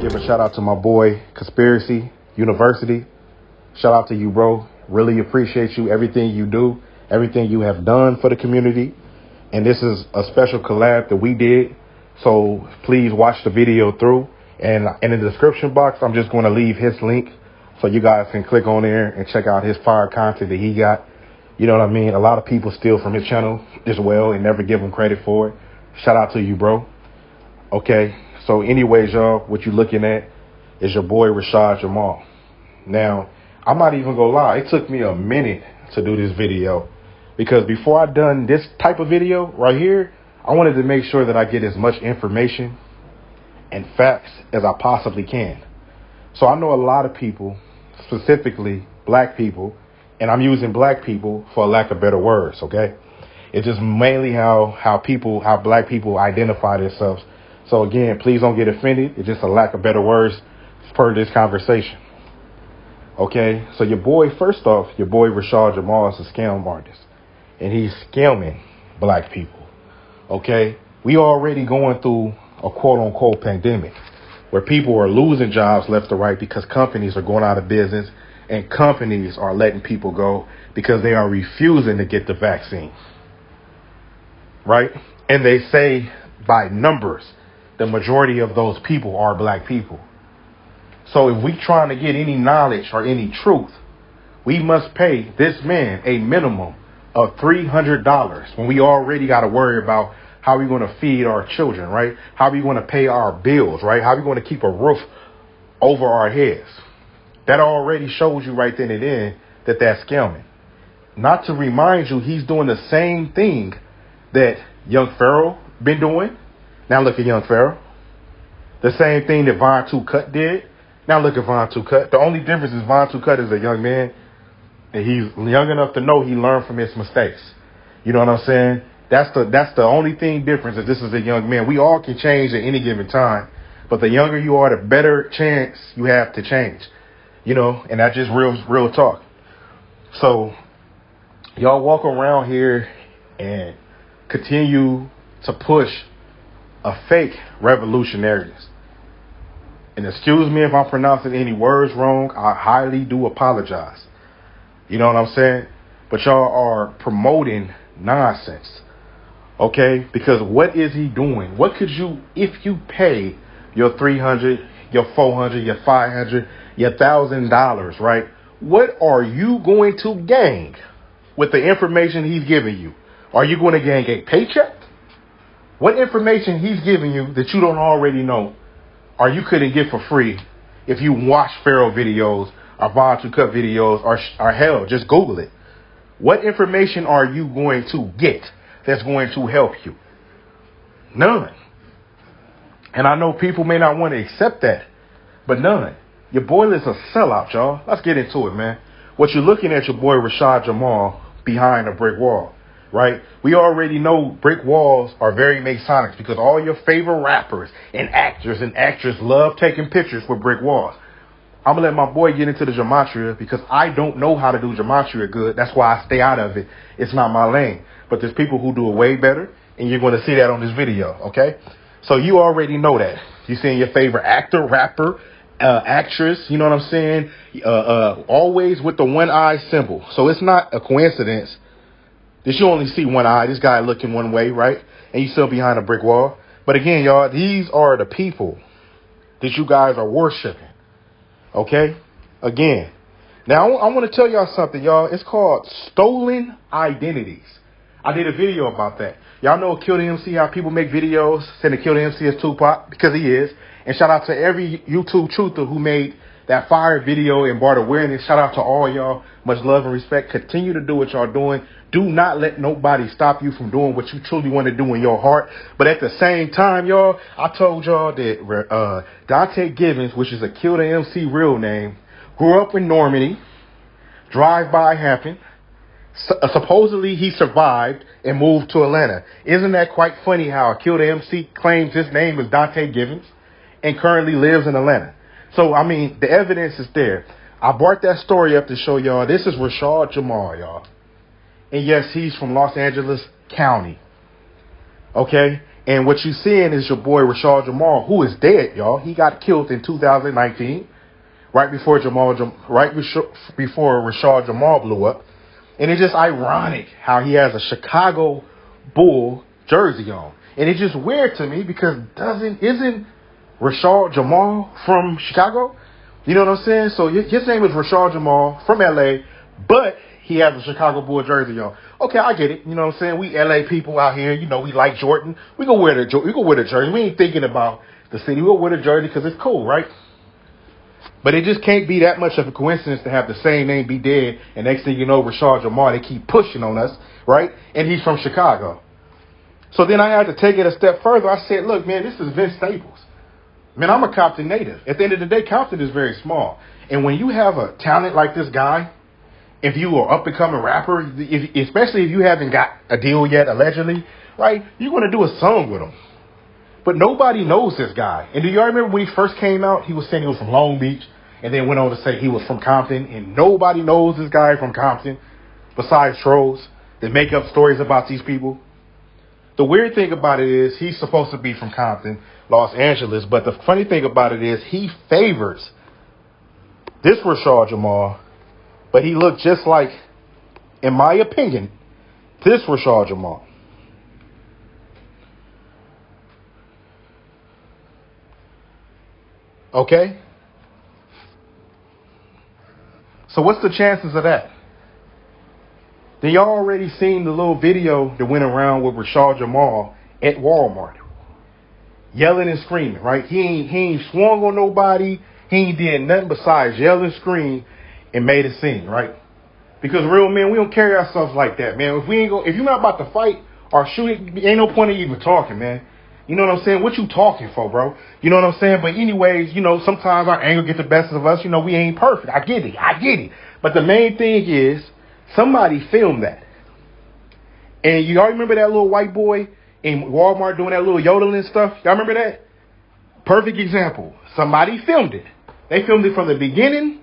Give a shout out to my boy Conspiracy University. Shout out to you, bro. Really appreciate you, everything you do, everything you have done for the community. And this is a special collab that we did. So please watch the video through. And in the description box, I'm just going to leave his link so you guys can click on there and check out his fire content that he got. You know what I mean? A lot of people steal from his channel as well and never give him credit for it. Shout out to you, bro. Okay. So anyways, y'all, what you looking at is your boy Rashad Jamal. Now, I'm not even gonna lie. It took me a minute to do this video because before I done this type of video right here, I wanted to make sure that I get as much information and facts as I possibly can. So I know a lot of people, specifically black people, and I'm using black people for lack of better words, okay? It's just mainly how black people identify themselves. So again, please don't get offended. It's just a lack of better words per this conversation. Okay, so your boy, first off, your boy Rashad Jamal is a scam artist, and he's scamming black people. Okay, we already going through a quote-unquote pandemic where people are losing jobs left or right because companies are going out of business and companies are letting people go because they are refusing to get the vaccine. Right? And they say by numbers, the majority of those people are black people. So if we trying to get any knowledge or any truth, we must pay this man a minimum of $300 when we already got to worry about how we going to feed our children, right? How we going to pay our bills, right? How we going to keep a roof over our heads. That already shows you right then and then that that's scamming. Not to remind you, he's doing the same thing that Young Pharaoh been doing. Now look at Young Pharaoh. The same thing that Von 2 Cut did. Now look at Von 2 Cut. The only difference is Von 2 Cut is a young man, and he's young enough to know he learned from his mistakes. You know what I'm saying? That's the only thing difference is this is a young man. We all can change at any given time, but the younger you are, the better chance you have to change. You know, and that's just real talk. So y'all walk around here and continue to push a fake revolutionaries. And excuse me if I'm pronouncing any words wrong. I highly do apologize. You know what I'm saying? But y'all are promoting nonsense. Okay? Because what is he doing? What could you, if you pay your $300, your $400, your $500, your $1,000, right? What are you going to gain with the information he's giving you? Are you going to gain a paycheck? What information he's giving you that you don't already know or you couldn't get for free if you watch Pharaoh videos or Von 2 Cut videos or hell, just Google it. What information are you going to get that's going to help you? None. And I know people may not want to accept that, but none. Your boy is a sellout, y'all. Let's get into it, man. What you're looking at, your boy Rashad Jamal behind a brick wall. Right? We already know brick walls are very Masonic because all your favorite rappers and actors and actresses love taking pictures with brick walls. I'm going to let my boy get into the gematria because I don't know how to do gematria good. That's why I stay out of it. It's not my lane. But there's people who do it way better, and you're going to see that on this video, okay? So you already know that. You're seeing your favorite actor, rapper, actress, you know what I'm saying? Always with the one eye symbol. So it's not a coincidence that you only see one eye, this guy looking one way, right? And you still behind a brick wall. But again, y'all, these are the people that you guys are worshiping. Okay? Again. Now, I want to tell y'all something, y'all. It's called stolen identities. I did a video about that. Y'all know Kill the MC, how people make videos saying to Kill the MC is Tupac, because he is. And shout out to every YouTube truther who made that fire video and brought awareness. Shout out to all y'all. Much love and respect. Continue to do what y'all doing. Do not let nobody stop you from doing what you truly want to do in your heart. But at the same time, y'all, I told y'all that Dante Givens, which is a Kill the MC real name, grew up in Normandy. Drive-by happened. Supposedly he survived and moved to Atlanta. Isn't that quite funny how Kill the MC claims his name is Dante Givens and currently lives in Atlanta? So, I mean, the evidence is there. I brought that story up to show y'all this is Rashad Jamal, y'all. And yes, he's from Los Angeles County. Okay? And what you're seeing is your boy Rashad Jamal, who is dead, y'all. He got killed in 2019, right before Rashad Jamal blew up. And it's just ironic how he has a Chicago Bull jersey on. And it's just weird to me because isn't Rashad Jamal from Chicago? You know what I'm saying? So his name is Rashad Jamal from LA, but he has a Chicago Bull jersey on. Okay, I get it. You know what I'm saying? We LA people out here, you know, we like Jordan. We go wear the jersey. We ain't thinking about the city. We'll wear the jersey because it's cool, right? But it just can't be that much of a coincidence to have the same name be dead, and next thing you know, Rashad Jamal, they keep pushing on us, right? And he's from Chicago. So then I had to take it a step further. I said, look, man, this is Vince Staples. Man, I'm a Compton native. At the end of the day, Compton is very small. And when you have a talent like this guy, if you are up-and-coming rapper, especially if you haven't got a deal yet, allegedly, right, you're going to do a song with him. But nobody knows this guy. And do y'all remember when he first came out, he was saying he was from Long Beach, and then went on to say he was from Compton, and nobody knows this guy from Compton besides trolls that make up stories about these people. The weird thing about it is he's supposed to be from Compton, Los Angeles, but the funny thing about it is he favors this Rashad Jamal, but he looked just like, in my opinion, this Rashad Jamal. Okay? So what's the chances of that? Then y'all already seen the little video that went around with Rashad Jamal at Walmart. Yelling and screaming, right? He ain't swung on nobody. He ain't did nothing besides yell and scream and made a scene, right? Because real men, we don't carry ourselves like that, man. If you're not about to fight or shoot, ain't no point in even talking, man. You know what I'm saying? What you talking for, bro? You know what I'm saying? But anyways, you know, sometimes our anger gets the best of us. You know, we ain't perfect. I get it. But the main thing is, somebody filmed that. And y'all remember that little white boy in Walmart doing that little yodeling stuff? Y'all remember that? Perfect example. Somebody filmed it. They filmed it from the beginning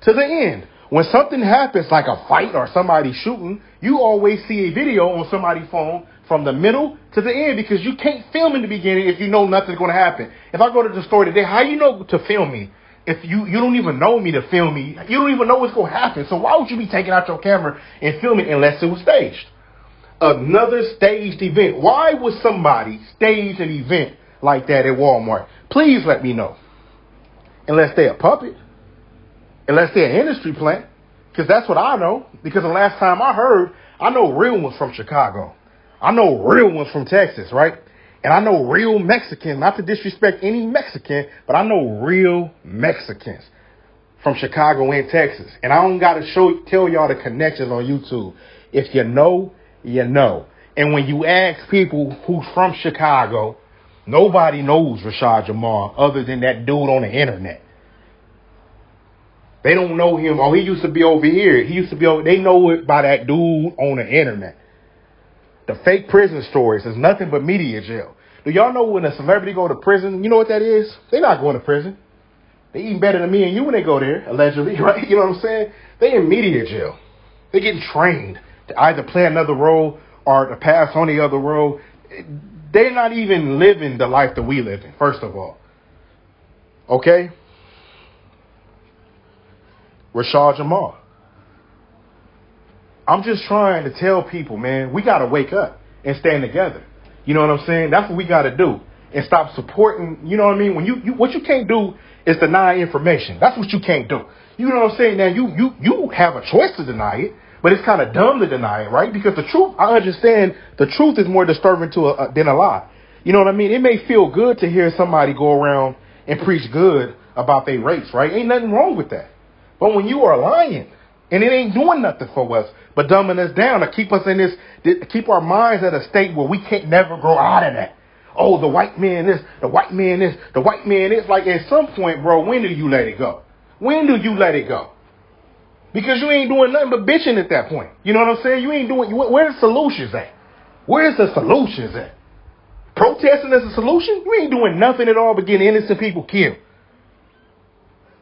to the end. When something happens like a fight or somebody shooting, you always see a video on somebody's phone from the middle to the end because you can't film in the beginning if you know nothing's going to happen. If I go to the store today, how you know to film me? If you don't even know me to film me, you don't even know what's going to happen. So why would you be taking out your camera and filming unless it was staged? Another staged event. Why would somebody stage an event like that at Walmart? Please let me know. Unless they're a puppet. Unless they're an industry plant. Because that's what I know. Because the last time I heard, I know real ones from Chicago. I know real ones from Texas, right? And I know real Mexicans, not to disrespect any Mexican, but I know real Mexicans from Chicago and Texas. And I don't got to tell y'all the connections on YouTube. If you know, you know. And when you ask people who's from Chicago, nobody knows Rashad Jamal other than that dude on the internet. They don't know him. Oh, he used to be over here. They know it by that dude on the internet. The fake prison stories is nothing but media jail. Do y'all know when a celebrity go to prison, you know what that is? They're not going to prison. They eating better than me and you when they go there, allegedly, right? You know what I'm saying? They in media jail. They getting trained to either play another role or to pass on the other role. They're not even living the life that we live in, first of all. Okay? Rashad Jamal. I'm just trying to tell people, man, we got to wake up and stand together. You know what I'm saying? That's what we got to do. And stop supporting, you know what I mean? When what you can't do is deny information. That's what you can't do. You know what I'm saying? Now, you have a choice to deny it, but it's kind of dumb to deny it, right? Because the truth, I understand the truth is more disturbing than a lie. You know what I mean? It may feel good to hear somebody go around and preach good about their race, right? Ain't nothing wrong with that. But when you are lying and it ain't doing nothing for us, but dumbing us down to keep us in this, to keep our minds at a state where we can't never grow out of that. Oh, the white man this, the white man this, the white man this. Like at some point, bro, when do you let it go? When do you let it go? Because you ain't doing nothing but bitching at that point. You know what I'm saying? You ain't doing, where's the solutions at? Where's the solutions at? Protesting is a solution? You ain't doing nothing at all but getting innocent people killed.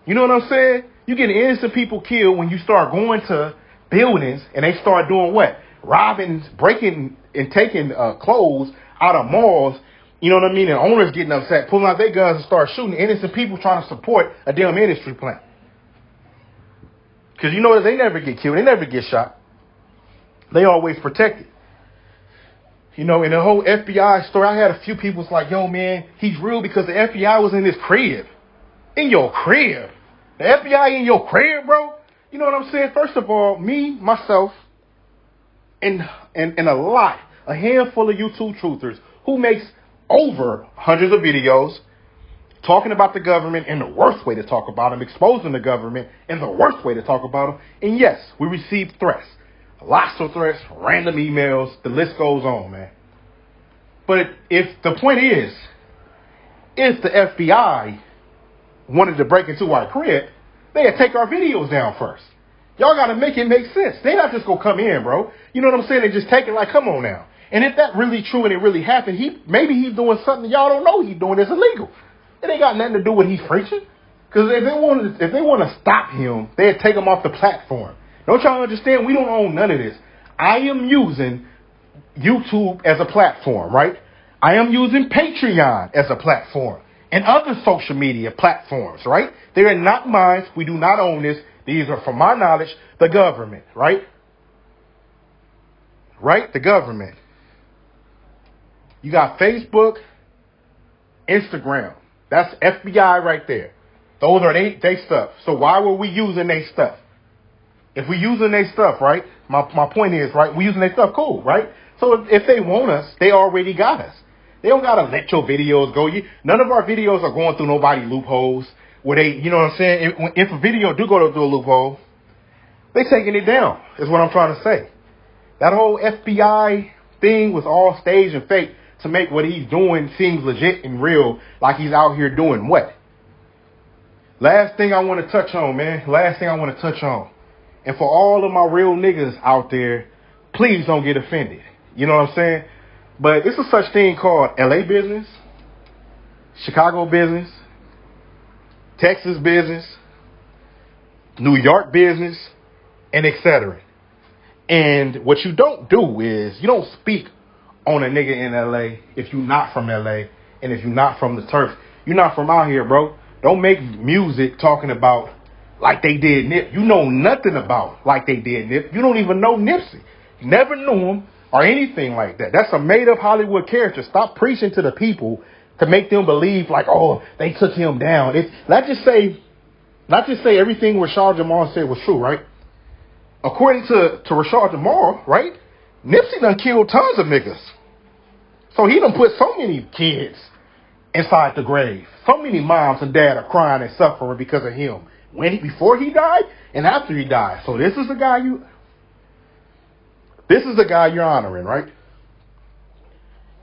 You know what I'm saying? You get innocent people killed when you start going to buildings and they start doing what? robbing, breaking, and taking clothes out of malls. You know what I mean? And owners getting upset, pulling out their guns and start shooting innocent people trying to support a damn industry plant. Because you know that they never get killed. They never get shot. They always protected. You know, in the whole FBI story, I had a few people was like, yo, man, he's real because the FBI was in his crib. In your crib. The FBI in your crib, bro. You know what I'm saying? First of all, me, myself, and a handful of YouTube truthers who makes over hundreds of videos talking about the government and the worst way to talk about them, exposing the government and the worst way to talk about them. And yes, we received threats. Lots of threats, random emails, the list goes on, man. But if the point is, if the FBI wanted to break into our crib, they'd take our videos down first. Y'all got to make it make sense. They not just going to come in, bro. You know what I'm saying? They just take it like, come on now. And if that really true and it really happened, maybe he's doing something y'all don't know he's doing that's illegal. It ain't got nothing to do with he's preaching. Because if they want to stop him, they'd take him off the platform. Don't y'all understand? We don't own none of this. I am using YouTube as a platform, right? I am using Patreon as a platform and other social media platforms, right? They are not mine. We do not own this. These are, from my knowledge, the government, right? Right? The government. You got Facebook, Instagram. That's FBI right there. Those are they stuff. So why were we using their stuff? If we using their stuff, right? My point is, right? We using their stuff, cool, right? So if they want us, they already got us. They don't gotta let your videos go. None of our videos are going through nobody loopholes where they, you know what I'm saying? If a video do go through a loophole, they taking it down. Is what I'm trying to say. That whole FBI thing was all staged and fake to make what he's doing seems legit and real, like he's out here doing what? Last thing I want to touch on, man. Last thing I want to touch on. And for all of my real niggas out there, please don't get offended. You know what I'm saying? But it's a such thing called LA business, Chicago business, Texas business, New York business, and etc. And what you don't do is you don't speak on a nigga in LA if you're not from LA and if you're not from the turf. You're not from out here, bro. Don't make music talking about like they did Nip. You know nothing about like they did Nip. You don't even know Nipsey. You never knew him or anything like that. That's a made-up Hollywood character. Stop preaching to the people to make them believe like, oh, they took him down. Not just say everything Rashad Jamal said was true, right? According to Rashad Jamal, right? Nipsey done killed tons of niggas. So he done put so many kids inside the grave. So many moms and dad are crying and suffering because of him. Before he died and after he died. So this is the guy you're honoring, right?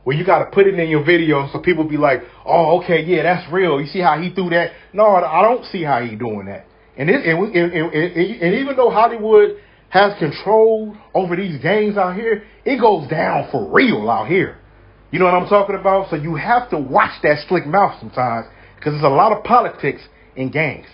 Well, you got to put it in your video so people be like, oh, okay, yeah, that's real. You see how he threw that? No, I don't see how he doing that. And even though Hollywood has control over these gangs out here, it goes down for real out here. You know what I'm talking about? So you have to watch that slick mouth sometimes because there's a lot of politics in gangs.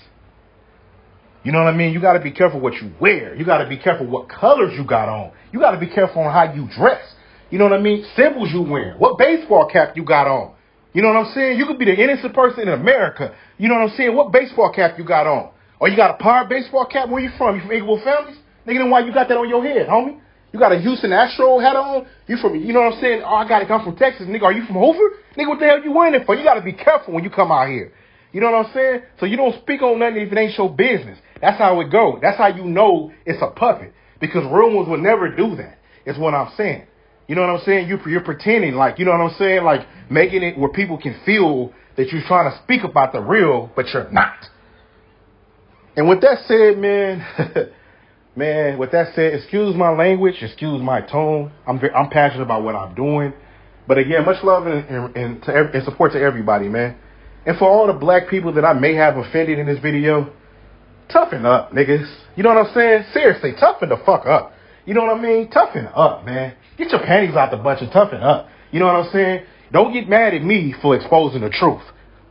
You know what I mean? You got to be careful what you wear. You got to be careful what colors you got on. You got to be careful on how you dress. You know what I mean? Symbols you wear. What baseball cap you got on. You know what I'm saying? You could be the innocent person in America. You know what I'm saying? What baseball cap you got on. Or you got a Pirate baseball cap? Where you from? You from Inglewood Families? Nigga, then why you got that on your head, homie? You got a Houston Astro hat on? You know what I'm saying? Oh, I got it. I'm from Texas, nigga. Are you from Hoover? Nigga, what the hell you wearing it for? You got to be careful when you come out here. You know what I'm saying? So you don't speak on nothing if it ain't your business. That's how it goes. That's how you know it's a puppet. Because real ones would never do that. Is what I'm saying. You know what I'm saying? You're pretending like, you know what I'm saying? Like making it where people can feel that you're trying to speak about the real, but you're not. And with that said, man, with that said, excuse my language, excuse my tone. I'm passionate about what I'm doing. But again, much love and support to everybody, man. And for all the black people that I may have offended in this video, toughen up, niggas. You know what I'm saying? Seriously, toughen the fuck up. You know what I mean? Toughen up, man. Get your panties out the bunch and toughen up. You know what I'm saying? Don't get mad at me for exposing the truth.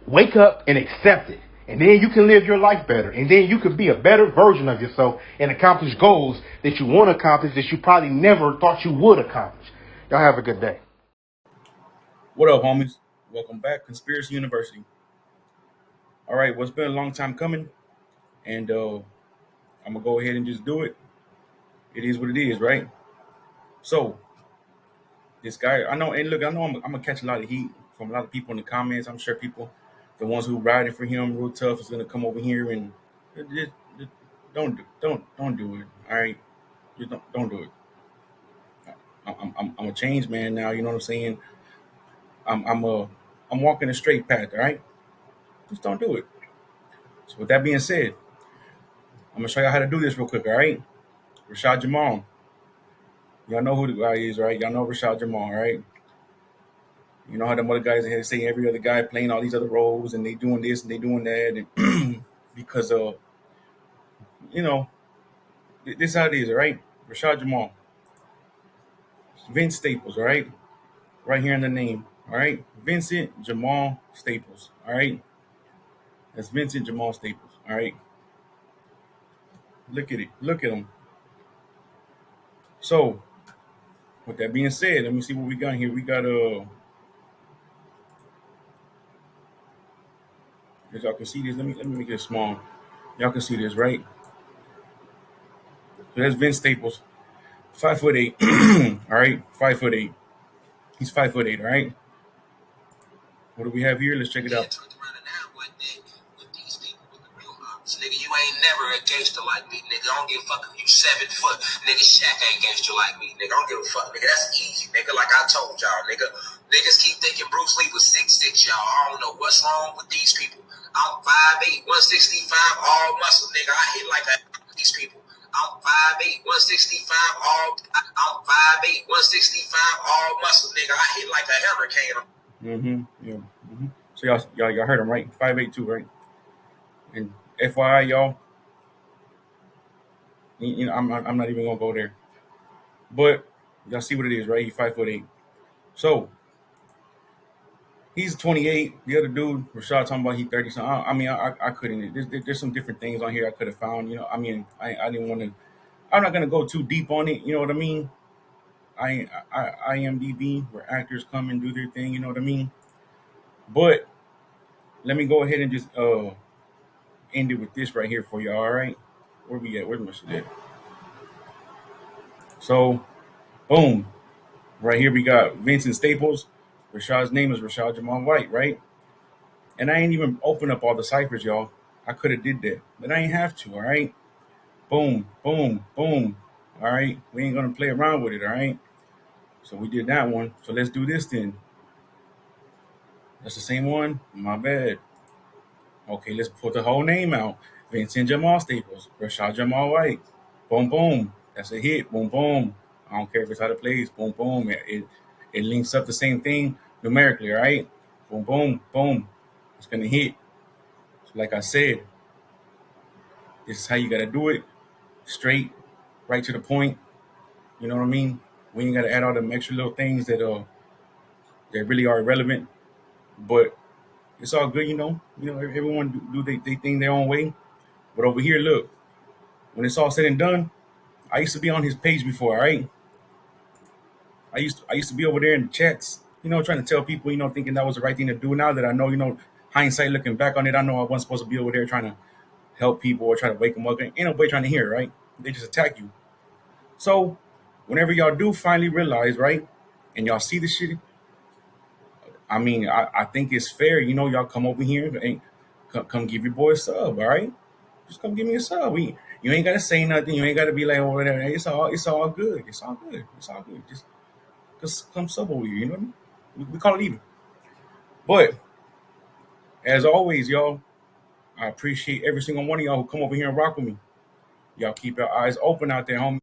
Wake up and accept it. And then you can live your life better. And then you can be a better version of yourself and accomplish goals that you want to accomplish that you probably never thought you would accomplish. Y'all have a good day. What up, homies? Welcome back, Conspiracy University. All right, well, it's been a long time coming, and I'm gonna go ahead and just do it. It is what it is, right? So, this guy, I know, and look, I know I'm gonna catch a lot of heat from a lot of people in the comments. I'm sure people, the ones who riding for him real tough, is gonna come over here and just don't do it. All right, just don't do it. I'm a changed man now. You know what I'm saying? I'm walking a straight path. All right, just don't do it. So with that being said, I'm gonna show you how to do this real quick. All right, Rashad Jamal. Y'all know who the guy is, right? Y'all know Rashad Jamal, right? You know how them other guys are say every other guy playing all these other roles and they doing this and they doing that, and because of this is how it is, all right? Rashad Jamal, Vince Staples, all right? Right here in the name, all right? Vincent Jamal Staples, all right? That's Vincent Jamal Staples, all right? Look at it, look at him. So, with that being said, let me see what we got here. We got as y'all can see this. Let me make it small. Y'all can see this, right? So that's Vince Staples, 5'8". All right, 5'8". He's 5'8". All right. What do we have here? Let's check it out. Nigga, you ain't never a gangster like me, nigga. I don't give a fuck if you 7 foot. Nigga, Shaq ain't gangster like me, nigga. I don't give a fuck, nigga. That's easy, nigga. Like I told y'all, nigga. Niggas keep thinking Bruce Lee was 6'6", y'all. I don't know what's wrong with these people. I'm 5'8", 165, all muscle, nigga. I hit like these people. I'm 5'8", 165, I'm 5'8", 165, all muscle, nigga. I hit like a hurricane. Yeah. So y'all heard him, right? 5'8" too, right? And FYI, y'all, I'm not even gonna go there. But y'all see what it is, right? He's 5'8". So he's 28. The other dude, Rashad, talking about he 30 something. I mean, I couldn't. There's some different things on here I could have found. You know, I mean, I didn't want to. I'm not gonna go too deep on it. You know what I mean? IMDb, where actors come and do their thing. You know what I mean? But let me go ahead and just end it with this right here for y'all. All right, where we at? Where's my shit at? So, boom, right here we got Vincent Staples. Rashad's name is Rashad Jamal White, right? And I ain't even open up all the ciphers, y'all. I could have did that, but I ain't have to. All right, boom, boom, boom. All right, we ain't gonna play around with it. All right. So we did that one. So let's do this then. That's the same one. My bad. Okay, let's put the whole name out. Vincent Jamal Staples, Rashad Jamal White. Boom, boom. That's a hit. Boom, boom. I don't care if it's how it plays. Boom, boom. It links up the same thing numerically, all right? Boom, boom, boom. It's going to hit. So like I said, this is how you got to do it. Straight, right to the point. You know what I mean? We ain't got to add all them extra little things that really are irrelevant. But it's all good, you know. Everyone do they thing their own way. But over here, look, when it's all said and done, I used to be on his page before, all right? I used to be over there in the chats, you know, trying to tell people, you know, thinking that was the right thing to do. Now that I know, you know, hindsight looking back on it, I know I wasn't supposed to be over there trying to help people or try to wake them up. Ain't nobody trying to hear, right? They just attack you. So whenever y'all do finally realize, right, and y'all see the shit, I mean, I think it's fair, you know, y'all come over here and come give your boy a sub, all right? Just come give me a sub. You ain't gotta say nothing. You ain't gotta be like, oh, whatever. It's all good. It's all good. It's all good. Just come sub over here. You know what I mean? We call it even. But as always, y'all, I appreciate every single one of y'all who come over here and rock with me. Y'all keep your eyes open out there, homie.